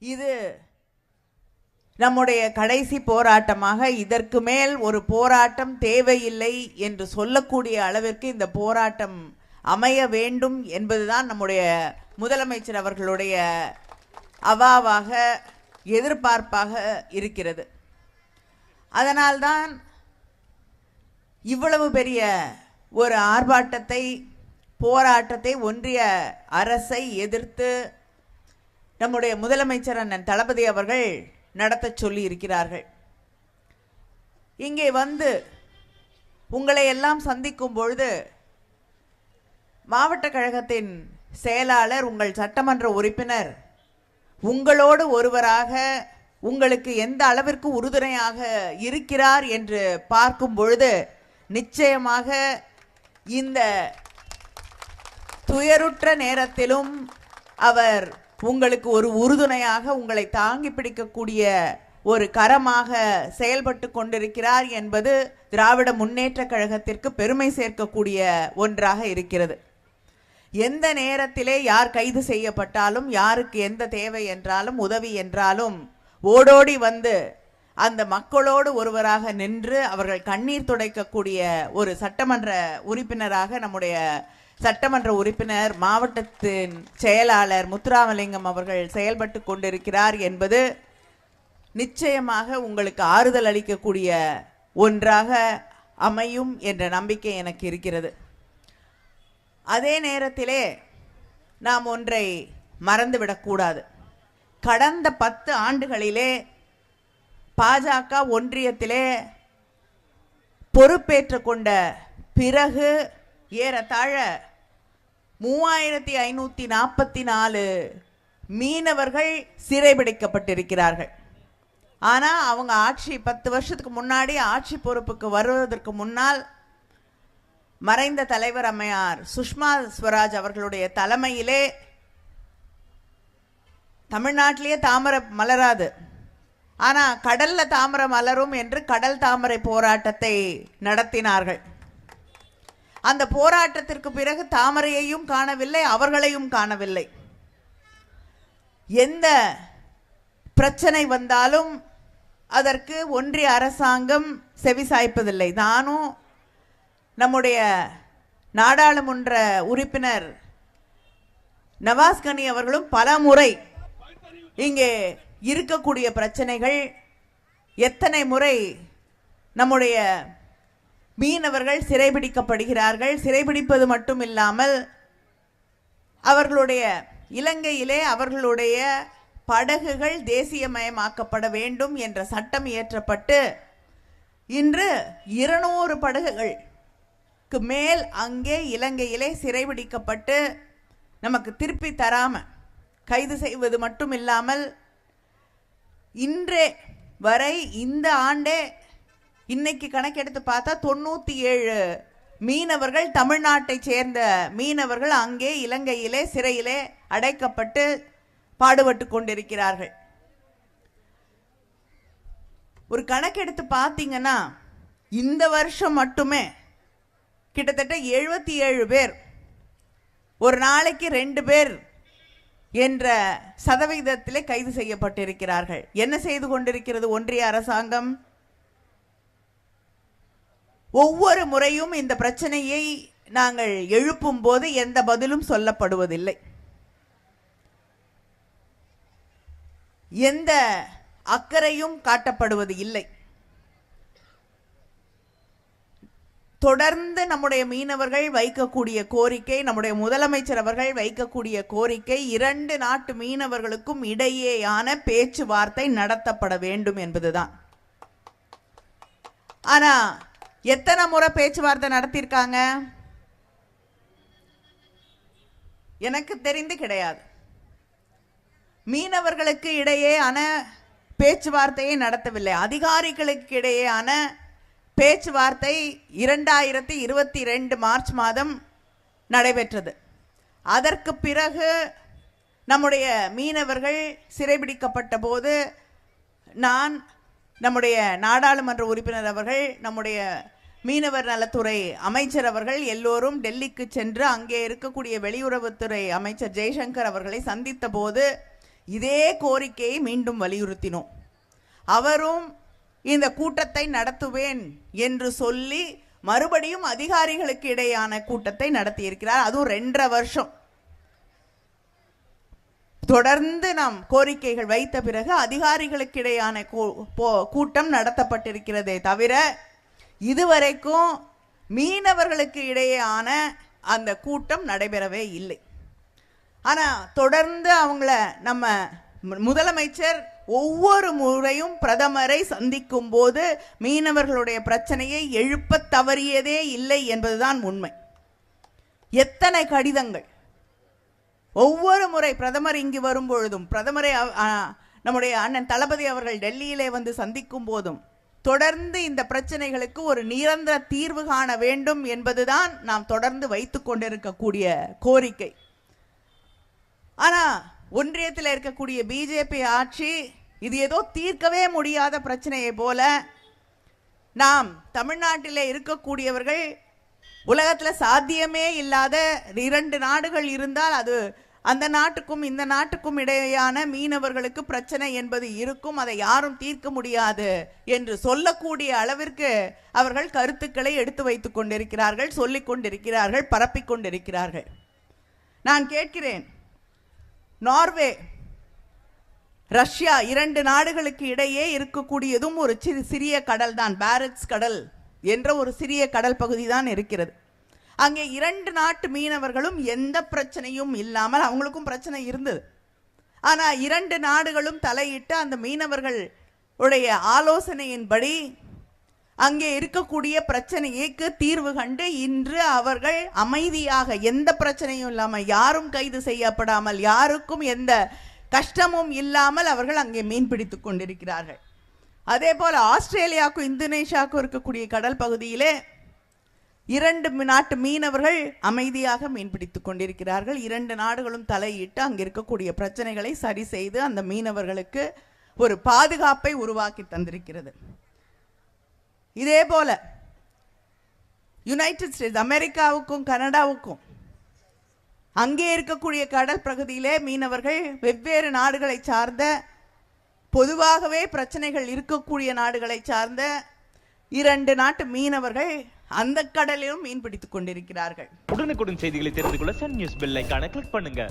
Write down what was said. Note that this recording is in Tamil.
இது நம்முடைய கடைசி போராட்டமாக, இதற்கு மேல் ஒரு போராட்டம் தேவையில்லை என்று சொல்லக்கூடிய அளவிற்கு இந்த போராட்டம் அமைய வேண்டும் என்பதுதான் நம்முடைய முதலமைச்சர் அவர்களுடைய அவாவாக எதிர்பார்ப்பாக இருக்கிறது. அதனால்தான் இவ்வளவு பெரிய ஒரு ஆர்ப்பாட்டத்தை, போராட்டத்தை ஒன்றிய அரசை எதிர்த்து நம்முடைய முதலமைச்சர் அண்ணன் தளபதி அவர்கள் நடத்த சொல்லி இருக்கிறார்கள். இங்கே வந்து உங்களை எல்லாம் சந்திக்கும் பொழுது மாவட்ட கழகத்தின் செயலாளர், உங்கள் சட்டமன்ற உறுப்பினர் உங்களோடு ஒருவராக உங்களுக்கு எந்த அளவிற்கு உறுதுணையாக இருக்கிறார் என்று பார்க்கும் பொழுது நிச்சயமாக இந்த துயருற்ற நேரத்திலும் அவர் உங்களுக்கு ஒரு உறுதுணையாக, உங்களை தாங்கி பிடிக்கக்கூடிய ஒரு கரமாக செயல்பட்டு கொண்டிருக்கிறார் என்பது திராவிட முன்னேற்ற கழகத்திற்கு பெருமை சேர்க்கக்கூடிய ஒன்றாக இருக்கிறது. எந்த நேரத்திலே யார் கைது செய்யப்பட்டாலும், யாருக்கு எந்த தேவை என்றாலும், உதவி என்றாலும் ஓடோடி வந்து அந்த மக்களோடு ஒருவராக நின்று அவர்கள் கண்ணீர் துடைக்கக்கூடிய ஒரு சட்டமன்ற உறுப்பினராக நம்முடைய சட்டமன்ற உறுப்பினர், மாவட்டத்தின் செயலாளர் முத்துராமலிங்கம் அவர்கள் செயல்பட்டு கொண்டிருக்கிறார் என்பது நிச்சயமாக உங்களுக்கு ஆறுதல் அளிக்கக்கூடிய ஒன்றாக அமையும் என்ற நம்பிக்கை எனக்கு இருக்கிறது. அதே நேரத்திலே நாம் ஒன்றை மறந்துவிடக்கூடாது. கடந்த 10 ஆண்டுகளிலே பாஜக ஒன்றியத்திலே பொறுப்பேற்று கொண்ட பிறகு ஏறத்தாழ 3544 மீனவர்கள் சிறைபிடிக்கப்பட்டிருக்கிறார்கள். ஆனால் அவங்க ஆட்சி 10 வருஷத்துக்கு முன்னாடி ஆட்சி பொறுப்புக்கு வருவதற்கு முன்னால் மறைந்த தலைவர் அம்மையார் சுஷ்மா ஸ்வராஜ் அவர்களுடைய தலைமையிலே தமிழ்நாட்டிலேயே தாமரை மலராது, ஆனால் கடல்ல தாமரை மலரும் என்று கடல் தாமரை போராட்டத்தை நடத்தினார்கள். அந்த போராட்டத்திற்கு பிறகு தாமரையையும் காணவில்லை, அவர்களையும் காணவில்லை. எந்த பிரச்சனை வந்தாலும் அதற்கு ஒன்றிய அரசாங்கம் செவிசாய்ப்பதில்லை. நானும் நம்முடைய நாடாளுமன்ற உறுப்பினர் நவாஸ்கனி அவர்களும் பல முறை இங்கே இருக்கக்கூடிய பிரச்சனைகள், எத்தனை முறை நம்முடைய மீனவர்கள் சிறைபிடிக்கப்படுகிறார்கள், சிறைபிடிப்பது மட்டும் இல்லாமல் அவர்களுடைய இலங்கையிலே அவர்களுடைய படகுகள் தேசியமயமாக்கப்பட வேண்டும் என்ற சட்டம் இயற்றப்பட்டு இன்று 200 படகுகளுக்கு மேல் அங்கே இலங்கையிலே சிறைபிடிக்கப்பட்டு நமக்கு திருப்பி தராம கைது செய்வது மட்டும் இல்லாமல் இன்றே வரை இந்த ஆண்டே இன்னைக்கு கணக்கெடுத்து பார்த்தா 97 மீனவர்கள், தமிழ்நாட்டை சேர்ந்த மீனவர்கள் அங்கே இலங்கையிலே சிறையிலே அடைக்கப்பட்டு பாடுபட்டு கொண்டிருக்கிறார்கள். ஒரு கணக்கெடுத்து பார்த்தீங்கன்னா இந்த வருஷம் மட்டுமே கிட்டத்தட்ட 77 பேர், ஒரு நாளைக்கு 2 பேர் என்ற சதவிகிதத்திலே கைது செய்யப்பட்டிருக்கிறார்கள். என்ன செய்து கொண்டிருக்கிறது ஒன்றிய அரசாங்கம்? ஒவ்வொரு முறையும் இந்த பிரச்சனையை நாங்கள் எழுப்பும் போது எந்த பதிலும் சொல்லப்படுவதில்லை, எந்த அக்கறையும் காட்டப்படுவது இல்லை. தொடர்ந்து நம்முடைய மீனவர்கள் வைக்கக்கூடிய கோரிக்கை, நம்முடைய முதலமைச்சர் அவர்கள் வைக்கக்கூடிய கோரிக்கை, 2 நாட்டு மீனவர்களுக்கும் இடையேயான பேச்சுவார்த்தை நடத்தப்பட வேண்டும் என்பதுதான். ஆனா எத்தனை முறை பேச்சுவார்த்தை நடத்தியிருக்காங்க? எனக்கு தெரிந்து கிடையாது. மீனவர்களுக்கு இடையேயான பேச்சுவார்த்தையை நடத்தவில்லை. அதிகாரிகளுக்கு இடையேயான பேச்சுவார்த்தை 2022 மார்ச் மாதம் நடைபெற்றது. அதற்கு பிறகு நம்முடைய மீனவர்கள் சிறைபிடிக்கப்பட்ட போது நான், நம்முடைய நாடாளுமன்ற உறுப்பினர் அவர்கள், நம்முடைய மீனவர் நலத்துறை அமைச்சர் அவர்கள் எல்லோரும் டெல்லிக்கு சென்று அங்கே இருக்கக்கூடிய வெளியுறவுத்துறை அமைச்சர் ஜெய்சங்கர் அவர்களை சந்தித்த போது இதே கோரிக்கையை மீண்டும் வலியுறுத்தினோம். அவரும் இந்த கூட்டத்தை நடத்துவேன் என்று சொல்லி மறுபடியும் அதிகாரிகளுக்கு இடையான கூட்டத்தை நடத்தியிருக்கிறார். அதுவும் 2.5 வருஷம் தொடர்ந்து நாம் கோரிக்கைகள் வைத்த பிறகு அதிகாரிகளுக்கு இடையான கூட்டம் நடத்தப்பட்டிருக்கிறதே தவிர இதுவரைக்கும் மீனவர்களுக்கு இடையேயான அந்த கூட்டம் நடைபெறவே இல்லை. ஆனால் தொடர்ந்து அவங்கள நம்ம முதலமைச்சர் ஒவ்வொரு முறையும் பிரதமரை சந்திக்கும் போது மீனவர்களுடைய பிரச்சனையை எழுப்ப தவறியதே இல்லை என்பதுதான் உண்மை. எத்தனை கடிதங்கள் ஒவ்வொரு முறை பிரதமர் இங்கு வரும் பொழுதும், பிரதமரை நம்முடைய அண்ணன் தளபதி அவர்கள் டெல்லியிலே வந்து சந்திக்கும் போதும் தொடர்ந்து இந்த பிரச்சனைகளுக்கு ஒரு நிரந்தர தீர்வு காண வேண்டும் என்பதுதான் நாம் தொடர்ந்து வைத்துக் கொண்டிருக்கக்கூடிய கோரிக்கை. ஆனா ஒன்றியத்தில் இருக்கக்கூடிய பிஜேபி ஆட்சி இது ஏதோ தீர்க்கவே முடியாத பிரச்சனையை போல, நாம் தமிழ்நாட்டில் இருக்கக்கூடியவர்கள் உலகத்தில் சாத்தியமே இல்லாத 2 நாடுகள் இருந்தால் அது அந்த நாட்டுக்கும் இந்த நாட்டுக்கும் இடையேயான மீனவர்களுக்கு பிரச்சனை என்பது இருக்கும், அதை யாரும் தீர்க்க முடியாது என்று சொல்லக்கூடிய அளவிற்கு அவர்கள் கருத்துக்களை எடுத்து வைத்துக் கொண்டிருக்கிறார்கள், சொல்லிக் கொண்டிருக்கிறார்கள், பரப்பிக் கொண்டிருக்கிறார்கள். நான் கேட்கிறேன், நார்வே, ரஷ்யா 2 நாடுகளுக்கு இடையே இருக்கக்கூடியதும் ஒரு சிறிய கடல் தான், பாரட்ஸ் கடல் என்ற ஒரு சிறிய கடல் பகுதி தான் இருக்கிறது. அங்கே 2 நாட்டு மீனவர்களும் எந்த பிரச்சனையும் இல்லாமல், அவங்களுக்கும் பிரச்சனை இருந்தது, ஆனால் 2 நாடுகளும் தலையிட்டு அந்த மீனவர்களுடைய ஆலோசனையின்படி அங்கே இருக்கக்கூடிய பிரச்சனைக்கு தீர்வு கண்டு இன்று அவர்கள் அமைதியாக எந்த பிரச்சனையும் இல்லாமல், யாரும் கைது செய்யப்படாமல், யாருக்கும் எந்த கஷ்டமும் இல்லாமல் அவர்கள் அங்கே மீன் பிடித்துக் கொண்டிருக்கிறார்கள். அதே போல ஆஸ்திரேலியாவுக்கும் இந்தோனேஷியாவுக்கும் இருக்கக்கூடிய கடல் பகுதியிலே 2 நாட்டு மீனவர்கள் அமைதியாக மீன் பிடித்துக் கொண்டிருக்கிறார்கள். 2 நாடுகளும் தலையிட்டு அங்கே இருக்கக்கூடிய பிரச்சனைகளை சரி செய்து அந்த மீனவர்களுக்கு ஒரு பாதுகாப்பை உருவாக்கி தந்திருக்கிறது. இதே போல யுனைடெட் ஸ்டேட்ஸ், அமெரிக்காவுக்கும் கனடாவுக்கும் அங்கே இருக்கக்கூடிய கடல் பகுதியிலே மீனவர்கள் வெவ்வேறு நாடுகளை சார்ந்த, பொதுவாகவே பிரச்சனைகள் இருக்கக்கூடிய நாடுகளை சார்ந்த 2 நாட்டு மீனவர்கள் அந்த கடலிலும் மீன் பிடித்துக் கொண்டிருக்கிறார்கள். உடனுக்குடன் செய்திகளை தெரிந்து கொள்ள சன் நியூஸ் பெல் ஐகானை கிளிக் பண்ணுங்க.